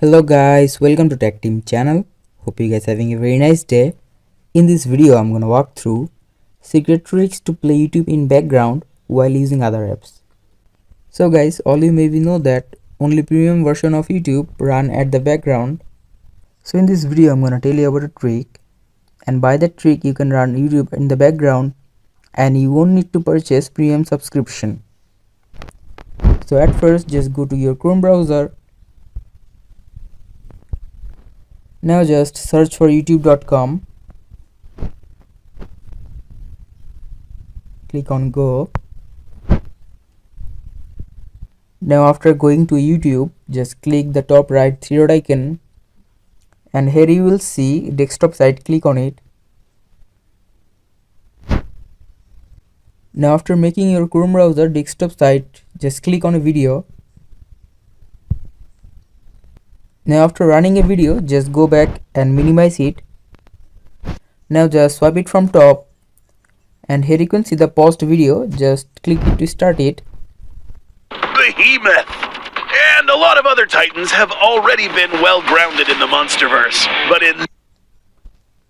Hello guys, welcome to Tech Team channel. Hope you guys having a very nice day. In this video I'm gonna walk through secret tricks to play YouTube in background while using other apps. So guys, all you maybe know that only premium version of YouTube run at the background. So in this video I'm gonna tell you about a trick, and by that trick you can run YouTube in the background and you won't need to purchase premium subscription. So at first just go to your Chrome browser. Now just search for youtube.com, click on go. Now after going to YouTube, just click the top right three dot icon and here you will see desktop site, click on it. Now after making your Chrome browser desktop site, just click on a video. Now after running a video, just go back and minimize it. Now just swipe it from top and here you can see the paused video, just click it to start it. Behemoth and a lot of other titans have already been well grounded in the Monsterverse,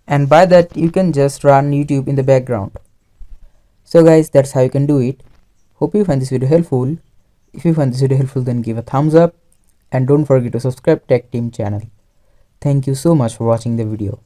and by that you can just run YouTube in the background. So guys, that's how you can do it. Hope you find this video helpful. If you find this video helpful, then give a thumbs up and don't forget to subscribe Tech Team channel. Thank you so much for watching the video.